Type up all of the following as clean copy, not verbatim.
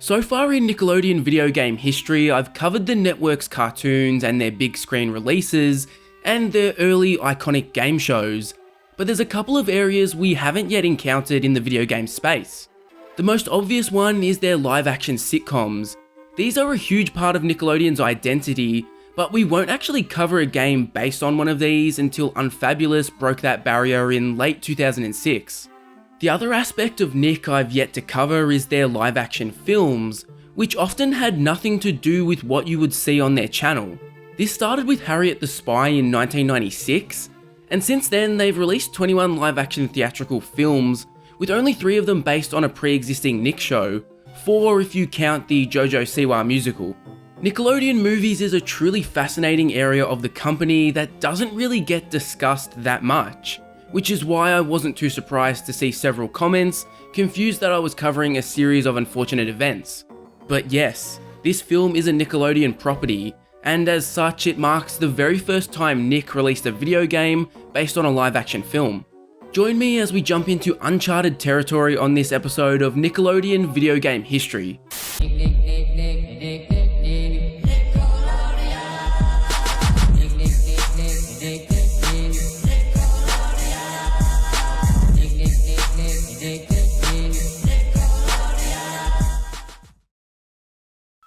So far in Nickelodeon video game history, I've covered the network's cartoons and their big screen releases, and their early iconic game shows, but there's a couple of areas we haven't yet encountered in the video game space. The most obvious one is their live action sitcoms. These are a huge part of Nickelodeon's identity, but we won't actually cover a game based on one of these until Unfabulous broke that barrier in late 2006. The other aspect of Nick I've yet to cover is their live action films, which often had nothing to do with what you would see on their channel. This started with Harriet the Spy in 1996, and since then they've released 21 live action theatrical films, with only 3 of them based on a pre-existing Nick show, 4 if you count the JoJo Siwa musical. Nickelodeon Movies is a truly fascinating area of the company that doesn't really get discussed that much, which is why I wasn't too surprised to see several comments confused that I was covering a series of unfortunate events. But yes, this film is a Nickelodeon property, and as such it marks the very first time Nick released a video game based on a live action film. Join me as we jump into uncharted territory on this episode of Nickelodeon video game history.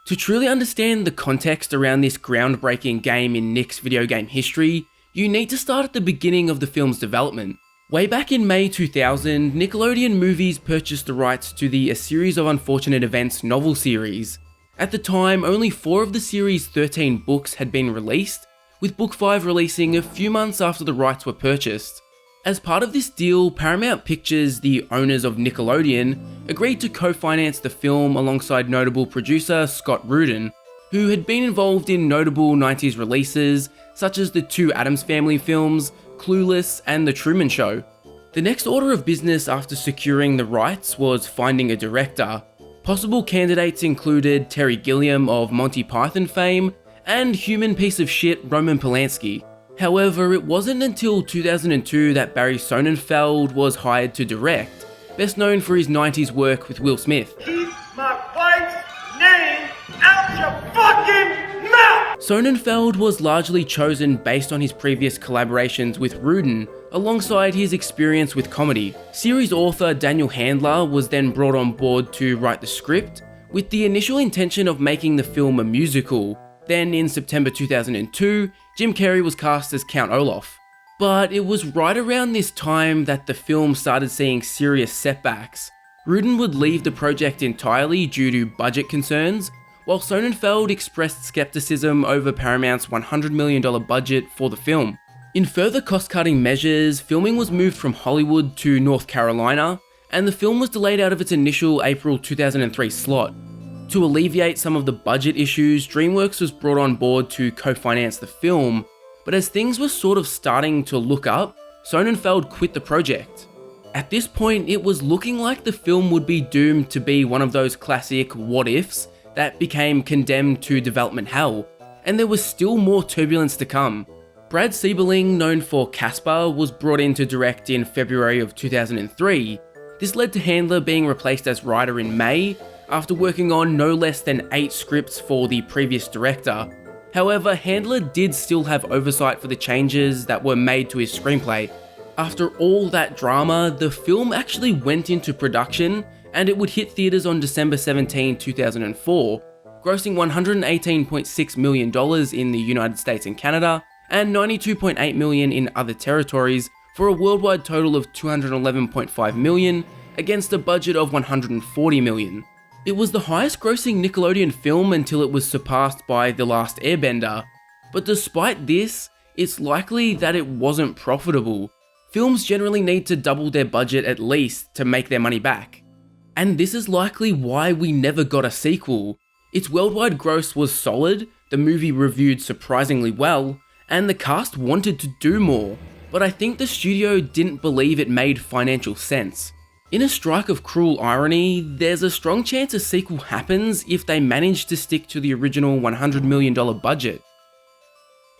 To truly understand the context around this groundbreaking game in Nick's video game history, you need to start at the beginning of the film's development. Way back in May 2000, Nickelodeon Movies purchased the rights to the A Series of Unfortunate Events novel series. At the time, only 4 of the series' 13 books had been released, with book 5 releasing a few months after the rights were purchased. As part of this deal, Paramount Pictures, the owners of Nickelodeon, agreed to co-finance the film alongside notable producer Scott Rudin, who had been involved in notable 90s releases such as the 2 Addams Family films, Clueless, and The Truman Show. The next order of business after securing the rights was finding a director. Possible candidates included Terry Gilliam of Monty Python fame and human piece of shit Roman Polanski. However, it wasn't until 2002 that Barry Sonnenfeld was hired to direct, best known for his 90s work with Will Smith. Keep my wife's name out your fucking mouth! Sonnenfeld was largely chosen based on his previous collaborations with Rudin, alongside his experience with comedy. Series author Daniel Handler was then brought on board to write the script, with the initial intention of making the film a musical. Then in September 2002, Jim Carrey was cast as Count Olaf. But it was right around this time that the film started seeing serious setbacks. Rudin would leave the project entirely due to budget concerns, while Sonnenfeld expressed skepticism over Paramount's $100 million budget for the film. In further cost-cutting measures, filming was moved from Hollywood to North Carolina, and the film was delayed out of its initial April 2003 slot. To alleviate some of the budget issues, DreamWorks was brought on board to co-finance the film, but as things were sort of starting to look up, Sonnenfeld quit the project. At this point, it was looking like the film would be doomed to be one of those classic what-ifs that became condemned to development hell, and there was still more turbulence to come. Brad Siebeling, known for Casper, was brought in to direct in February of 2003. This led to Handler being replaced as writer in May, after working on no less than 8 scripts for the previous director. However, Handler did still have oversight for the changes that were made to his screenplay. After all that drama, the film actually went into production, and it would hit theaters on December 17, 2004, grossing $118.6 million in the United States and Canada, and $92.8 million in other territories, for a worldwide total of $211.5 million, against a budget of $140 million. It was the highest grossing Nickelodeon film until it was surpassed by The Last Airbender, but despite this, it's likely that it wasn't profitable. Films generally need to double their budget at least to make their money back. And this is likely why we never got a sequel. Its worldwide gross was solid, the movie reviewed surprisingly well, and the cast wanted to do more, but I think the studio didn't believe it made financial sense. In a strike of cruel irony, there's a strong chance a sequel happens if they manage to stick to the original $100 million budget.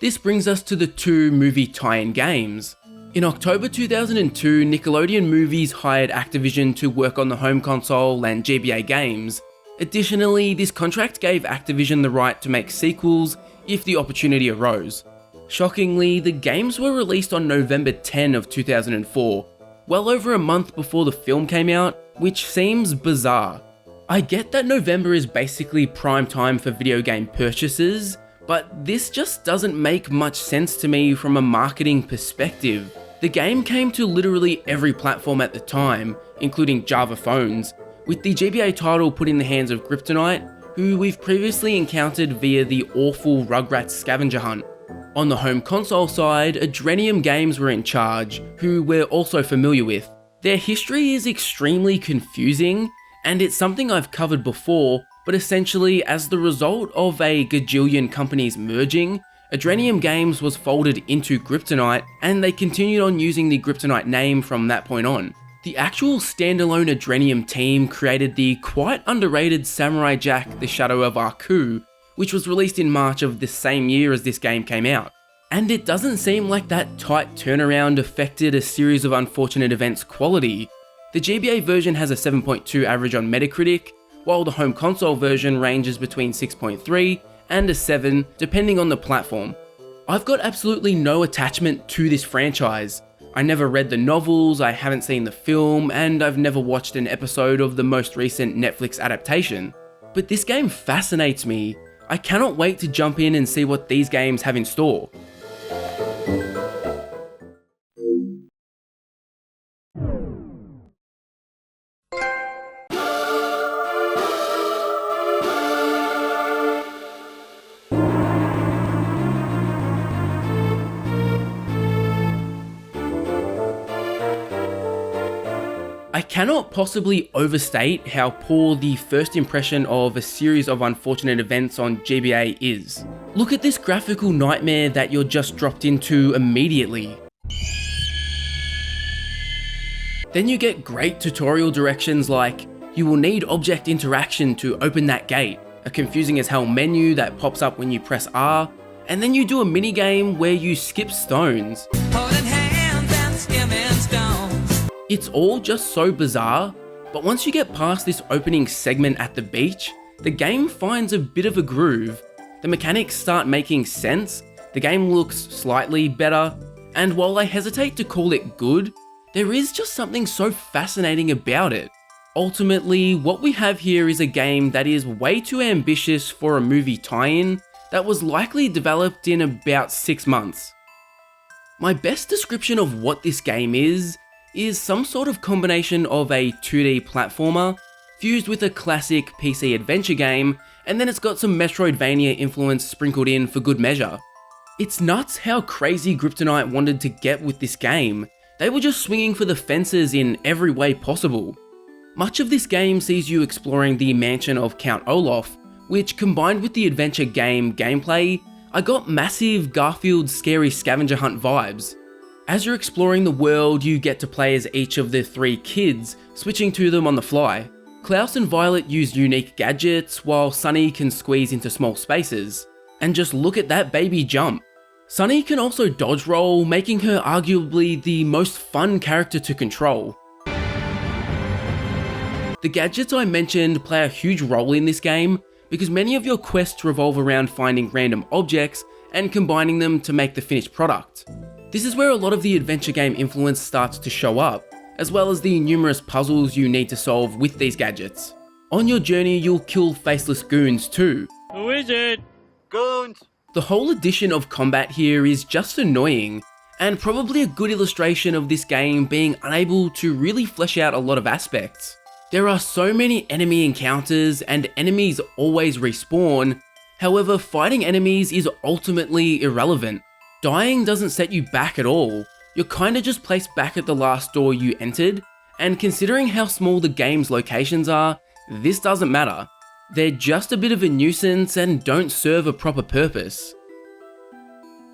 This brings us to the 2 movie tie-in games. In October 2002, Nickelodeon Movies hired Activision to work on the home console and GBA games. Additionally, this contract gave Activision the right to make sequels if the opportunity arose. Shockingly, the games were released on November 10 of 2004, well over a month before the film came out, which seems bizarre. I get that November is basically prime time for video game purchases, but this just doesn't make much sense to me from a marketing perspective. The game came to literally every platform at the time, including Java phones, with the GBA title put in the hands of Kryptonite, who we've previously encountered via the awful Rugrats scavenger hunt. On the home console side, Adrenium Games were in charge, who we're also familiar with. Their history is extremely confusing, and it's something I've covered before, but essentially as the result of a gajillion companies merging, Adrenium Games was folded into Kryptonite, and they continued on using the Kryptonite name from that point on. The actual standalone Adrenium team created the quite underrated Samurai Jack: The Shadow of Aku, which was released in March of the same year as this game came out. And it doesn't seem like that tight turnaround affected A Series of Unfortunate Events quality. The GBA version has a 7.2 average on Metacritic, while the home console version ranges between 6.3 and a 7 depending on the platform. I've got absolutely no attachment to this franchise. I never read the novels, I haven't seen the film, and I've never watched an episode of the most recent Netflix adaptation. But this game fascinates me. I cannot wait to jump in and see what these games have in store. I cannot possibly overstate how poor the first impression of A Series of Unfortunate Events on GBA is. Look at this graphical nightmare that you're just dropped into immediately. Then you get great tutorial directions like, you will need object interaction to open that gate, a confusing as hell menu that pops up when you press R, and then you do a minigame where you skip stones. Holding hands and skimming stones. It's all just so bizarre, but once you get past this opening segment at the beach, the game finds a bit of a groove. The mechanics start making sense, the game looks slightly better, and while I hesitate to call it good, there is just something so fascinating about it. Ultimately, what we have here is a game that is way too ambitious for a movie tie-in that was likely developed in about 6 months. My best description of what this game is some sort of combination of a 2D platformer fused with a classic PC adventure game, and then it's got some Metroidvania influence sprinkled in for good measure. It's nuts how crazy Kryptonite wanted to get with this game. They were just swinging for the fences in every way possible. Much of this game sees you exploring the mansion of Count Olaf, which combined with the adventure game gameplay, I got massive Garfield's Scary Scavenger Hunt vibes. As you're exploring the world, you get to play as each of the 3 kids, switching to them on the fly. Klaus and Violet use unique gadgets, while Sunny can squeeze into small spaces. And just look at that baby jump. Sunny can also dodge roll, making her arguably the most fun character to control. The gadgets I mentioned play a huge role in this game, because many of your quests revolve around finding random objects and combining them to make the finished product. This is where a lot of the adventure game influence starts to show up, as well as the numerous puzzles you need to solve with these gadgets. On your journey, you'll kill faceless goons too. Who is it? Goons! The whole addition of combat here is just annoying, and probably a good illustration of this game being unable to really flesh out a lot of aspects. There are so many enemy encounters, and enemies always respawn, however fighting enemies is ultimately irrelevant. Dying doesn't set you back at all, you're kinda just placed back at the last door you entered, and considering how small the game's locations are, this doesn't matter. They're just a bit of a nuisance and don't serve a proper purpose.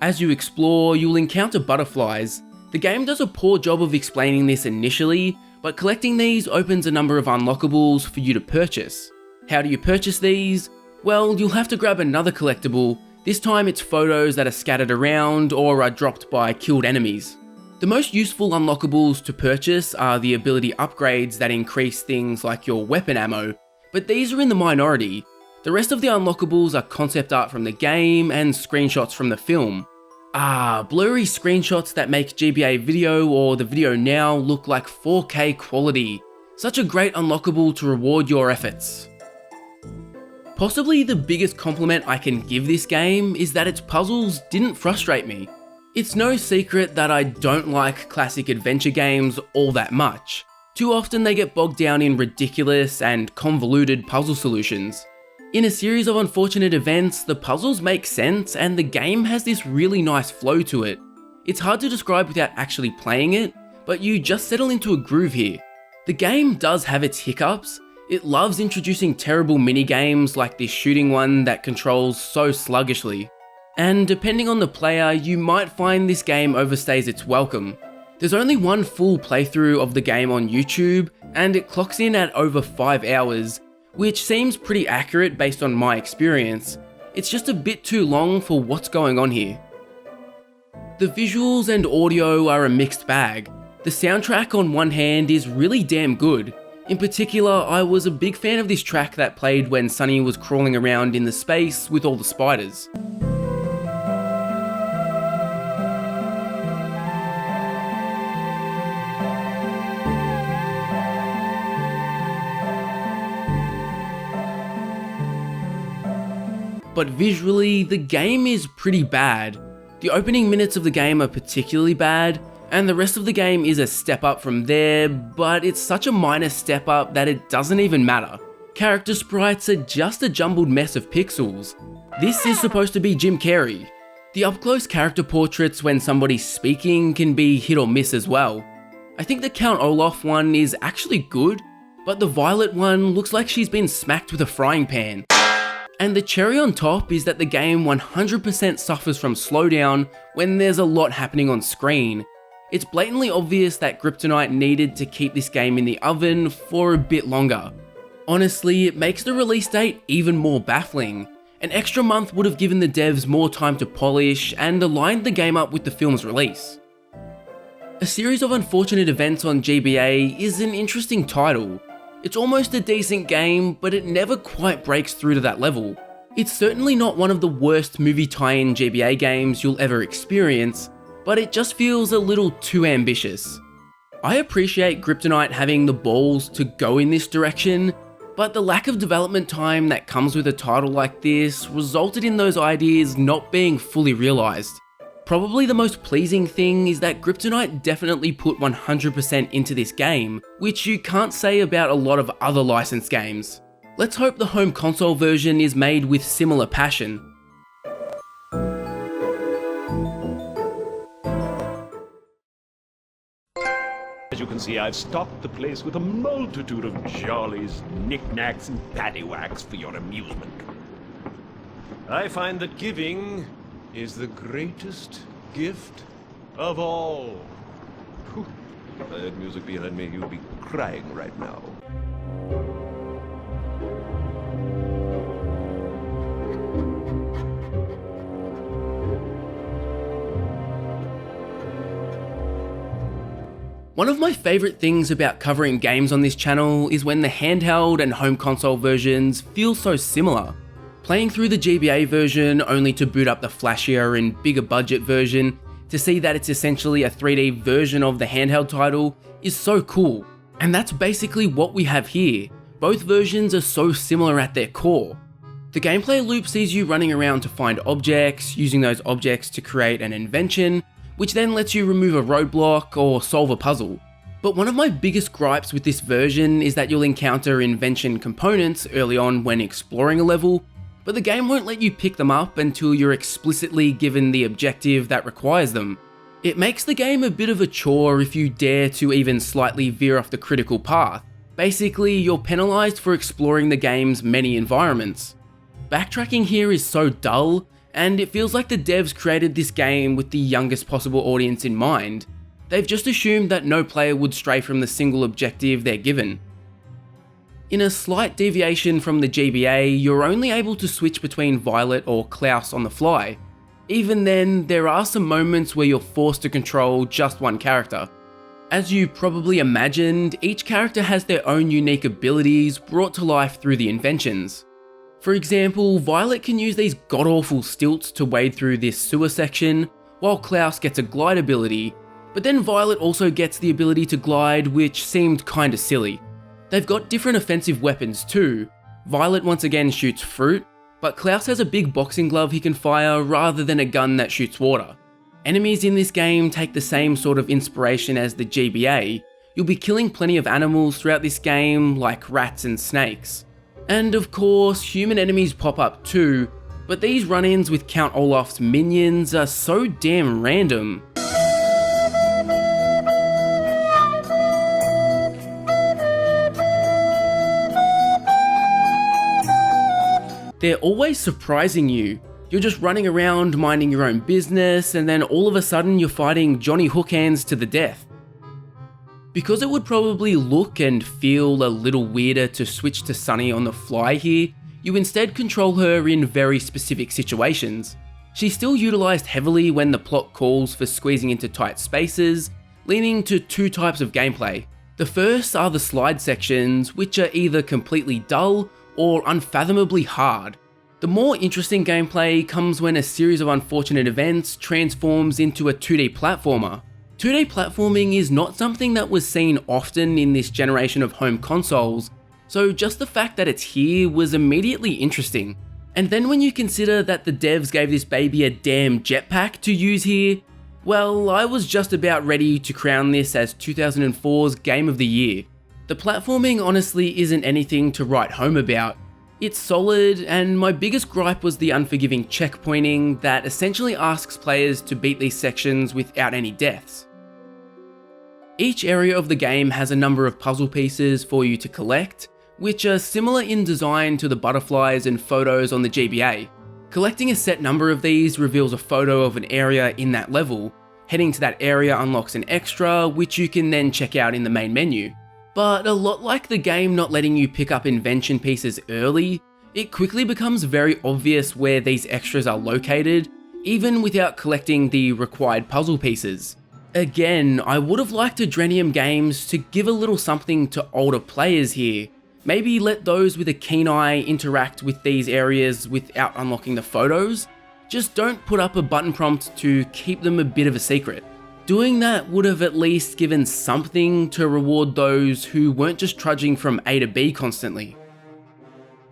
As you explore, you'll encounter butterflies. The game does a poor job of explaining this initially, but collecting these opens a number of unlockables for you to purchase. How do you purchase these? Well, you'll have to grab another collectible. This time it's photos that are scattered around or are dropped by killed enemies. The most useful unlockables to purchase are the ability upgrades that increase things like your weapon ammo, but these are in the minority. The rest of the unlockables are concept art from the game and screenshots from the film. Blurry screenshots that make GBA video or the video now look like 4K quality. Such a great unlockable to reward your efforts. Possibly the biggest compliment I can give this game is that its puzzles didn't frustrate me. It's no secret that I don't like classic adventure games all that much. Too often they get bogged down in ridiculous and convoluted puzzle solutions. In a series of unfortunate events, the puzzles make sense and the game has this really nice flow to it. It's hard to describe without actually playing it, but you just settle into a groove here. The game does have its hiccups. It loves introducing terrible minigames like this shooting one that controls so sluggishly. And depending on the player, you might find this game overstays its welcome. There's only one full playthrough of the game on YouTube, and it clocks in at over 5 hours, which seems pretty accurate based on my experience. It's just a bit too long for what's going on here. The visuals and audio are a mixed bag. The soundtrack on one hand is really damn good. In particular, I was a big fan of this track that played when Sunny was crawling around in the space with all the spiders. But visually, the game is pretty bad. The opening minutes of the game are particularly bad, and the rest of the game is a step up from there, but it's such a minor step up that it doesn't even matter. Character sprites are just a jumbled mess of pixels. This is supposed to be Jim Carrey. The up-close character portraits when somebody's speaking can be hit or miss as well. I think the Count Olaf one is actually good, but the Violet one looks like she's been smacked with a frying pan. And the cherry on top is that the game 100% suffers from slowdown when there's a lot happening on screen. It's blatantly obvious that Kryptonite needed to keep this game in the oven for a bit longer. Honestly, it makes the release date even more baffling. An extra month would have given the devs more time to polish and aligned the game up with the film's release. A series of unfortunate events on GBA is an interesting title. It's almost a decent game, but it never quite breaks through to that level. It's certainly not one of the worst movie tie-in GBA games you'll ever experience, but it just feels a little too ambitious. I appreciate Kryptonite having the balls to go in this direction, but the lack of development time that comes with a title like this resulted in those ideas not being fully realised. Probably the most pleasing thing is that Kryptonite definitely put 100% into this game, which you can't say about a lot of other licensed games. Let's hope the home console version is made with similar passion. As you can see, I've stocked the place with a multitude of jollies, knickknacks, and paddywhacks for your amusement. I find that giving is the greatest gift of all. Whew. If I had music behind me, you'd be crying right now. One of my favourite things about covering games on this channel is when the handheld and home console versions feel so similar. Playing through the GBA version only to boot up the flashier and bigger budget version to see that it's essentially a 3D version of the handheld title is so cool. And that's basically what we have here. Both versions are so similar at their core. The gameplay loop sees you running around to find objects, using those objects to create an invention, which then lets you remove a roadblock or solve a puzzle. But one of my biggest gripes with this version is that you'll encounter invention components early on when exploring a level, but the game won't let you pick them up until you're explicitly given the objective that requires them. It makes the game a bit of a chore if you dare to even slightly veer off the critical path. Basically, you're penalised for exploring the game's many environments. Backtracking here is so dull, and it feels like the devs created this game with the youngest possible audience in mind. They've just assumed that no player would stray from the single objective they're given. In a slight deviation from the GBA, you're only able to switch between Violet or Klaus on the fly. Even then, there are some moments where you're forced to control just one character. As you probably imagined, each character has their own unique abilities brought to life through the inventions. For example, Violet can use these god-awful stilts to wade through this sewer section, while Klaus gets a glide ability, but then Violet also gets the ability to glide, which seemed kinda silly. They've got different offensive weapons too. Violet once again shoots fruit, but Klaus has a big boxing glove he can fire rather than a gun that shoots water. Enemies in this game take the same sort of inspiration as the GBA. You'll be killing plenty of animals throughout this game, like rats and snakes. And of course, human enemies pop up too, but these run-ins with Count Olaf's minions are so damn random. They're always surprising you. You're just running around minding your own business, and then all of a sudden you're fighting Johnny Hookhands to the death. Because it would probably look and feel a little weirder to switch to Sunny on the fly here, you instead control her in very specific situations. She's still utilised heavily when the plot calls for squeezing into tight spaces, leaning to two types of gameplay. The first are the slide sections, which are either completely dull or unfathomably hard. The more interesting gameplay comes when a series of unfortunate events transforms into a 2D platformer. 2D platforming is not something that was seen often in this generation of home consoles, so just the fact that it's here was immediately interesting. And then when you consider that the devs gave this baby a damn jetpack to use here, well, I was just about ready to crown this as 2004's Game of the Year. The platforming honestly isn't anything to write home about. It's solid, and my biggest gripe was the unforgiving checkpointing that essentially asks players to beat these sections without any deaths. Each area of the game has a number of puzzle pieces for you to collect, which are similar in design to the butterflies and photos on the GBA. Collecting a set number of these reveals a photo of an area in that level. Heading to that area unlocks an extra, which you can then check out in the main menu. But a lot like the game not letting you pick up invention pieces early, it quickly becomes very obvious where these extras are located, even without collecting the required puzzle pieces. Again, I would have liked Adrenium Games to give a little something to older players here. Maybe let those with a keen eye interact with these areas without unlocking the photos. Just don't put up a button prompt to keep them a bit of a secret. Doing that would have at least given something to reward those who weren't just trudging from A to B constantly.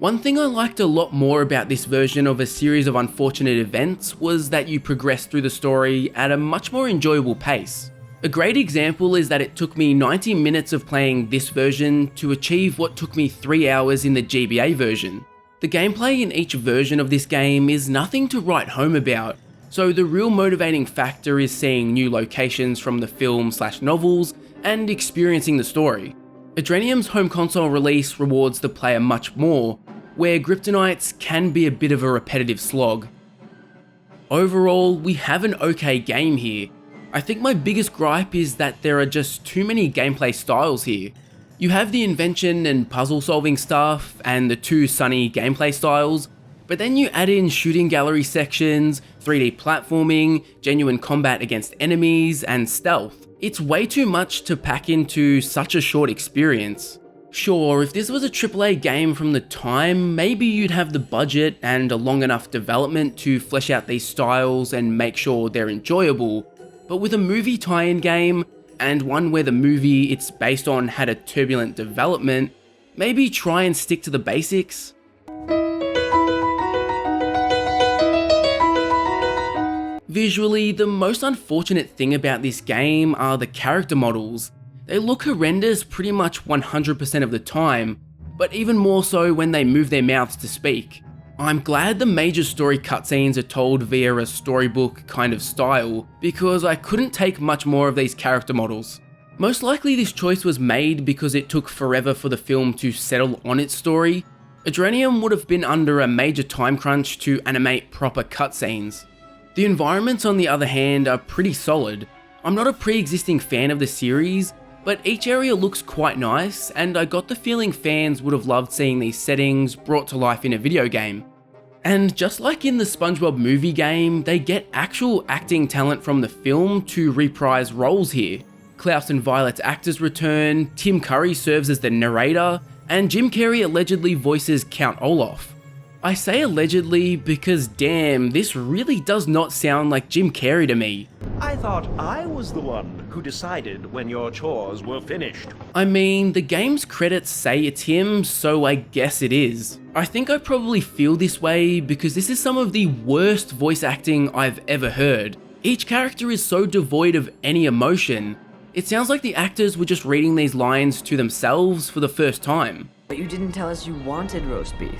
One thing I liked a lot more about this version of a series of unfortunate events was that you progress through the story at a much more enjoyable pace. A great example is that it took me 90 minutes of playing this version to achieve what took me 3 hours in the GBA version. The gameplay in each version of this game is nothing to write home about, so the real motivating factor is seeing new locations from the film/novels and experiencing the story. Adrenium's home console release rewards the player much more, where Kryptonites can be a bit of a repetitive slog. Overall, we have an okay game here. I think my biggest gripe is that there are just too many gameplay styles here. You have the invention and puzzle solving stuff and the two Sunny gameplay styles, but then you add in shooting gallery sections, 3D platforming, genuine combat against enemies, and stealth. It's way too much to pack into such a short experience. Sure, if this was a AAA game from the time, maybe you'd have the budget and a long enough development to flesh out these styles and make sure they're enjoyable. But with a movie tie-in game, and one where the movie it's based on had a turbulent development, maybe try and stick to the basics. Visually, the most unfortunate thing about this game are the character models. They look horrendous pretty much 100% of the time, but even more so when they move their mouths to speak. I'm glad the major story cutscenes are told via a storybook kind of style, because I couldn't take much more of these character models. Most likely this choice was made because it took forever for the film to settle on its story. Adrenium would have been under a major time crunch to animate proper cutscenes. The environments on the other hand are pretty solid. I'm not a pre-existing fan of the series, but each area looks quite nice, and I got the feeling fans would have loved seeing these settings brought to life in a video game. And just like in the SpongeBob movie game, they get actual acting talent from the film to reprise roles here. Klaus and Violet's actors return, Tim Curry serves as the narrator, and Jim Carrey allegedly voices Count Olaf. I say allegedly because damn, this really does not sound like Jim Carrey to me. I thought I was the one who decided when your chores were finished. I mean, the game's credits say it's him, so I guess it is. I think I probably feel this way because this is some of the worst voice acting I've ever heard. Each character is so devoid of any emotion. It sounds like the actors were just reading these lines to themselves for the first time. But you didn't tell us you wanted roast beef.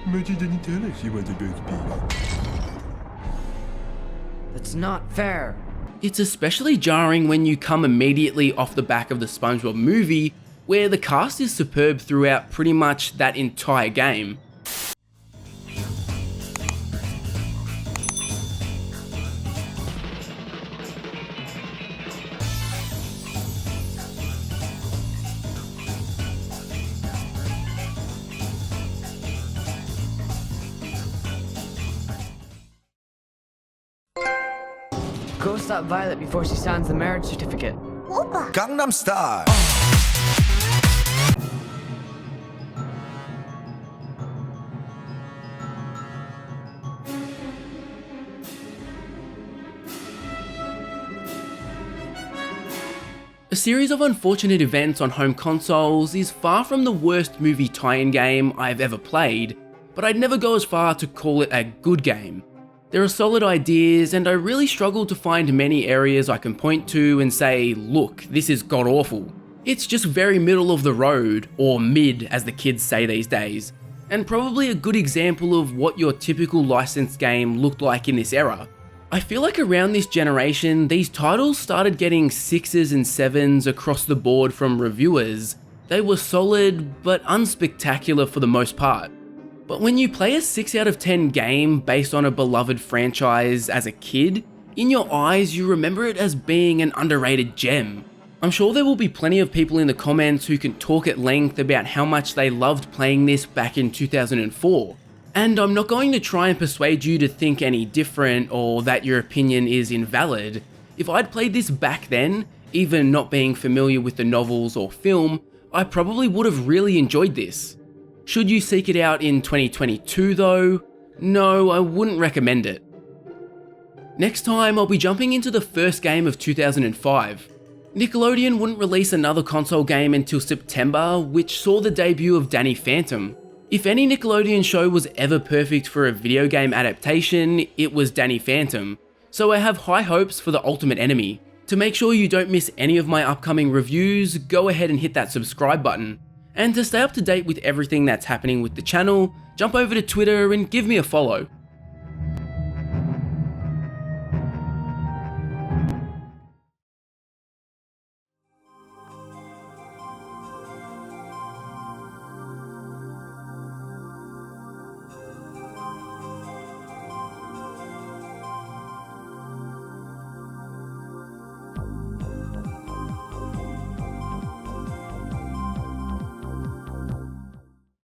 But you didn't tell us you wanted roast beef. That's not fair. It's especially jarring when you come immediately off the back of the SpongeBob movie, where the cast is superb throughout pretty much that entire game. Go stop Violet before she signs the marriage certificate. Gangnam Style. A series of unfortunate events on home consoles is far from the worst movie tie-in game I've ever played, but I'd never go as far to call it a good game. There are solid ideas, and I really struggle to find many areas I can point to and say, look, this is god-awful. It's just very middle of the road, or mid as the kids say these days, and probably a good example of what your typical licensed game looked like in this era. I feel like around this generation, these titles started getting 6s and 7s across the board from reviewers. They were solid, but unspectacular for the most part. But when you play a 6 out of 10 game based on a beloved franchise as a kid, in your eyes you remember it as being an underrated gem. I'm sure there will be plenty of people in the comments who can talk at length about how much they loved playing this back in 2004. And I'm not going to try and persuade you to think any different or that your opinion is invalid. If I'd played this back then, even not being familiar with the novels or film, I probably would have really enjoyed this. Should you seek it out in 2022 though? No, I wouldn't recommend it. Next time, I'll be jumping into the first game of 2005. Nickelodeon wouldn't release another console game until September, which saw the debut of Danny Phantom. If any Nickelodeon show was ever perfect for a video game adaptation, it was Danny Phantom, so I have high hopes for the ultimate enemy. To make sure you don't miss any of my upcoming reviews, go ahead and hit that subscribe button. And to stay up to date with everything that's happening with the channel, jump over to Twitter and give me a follow.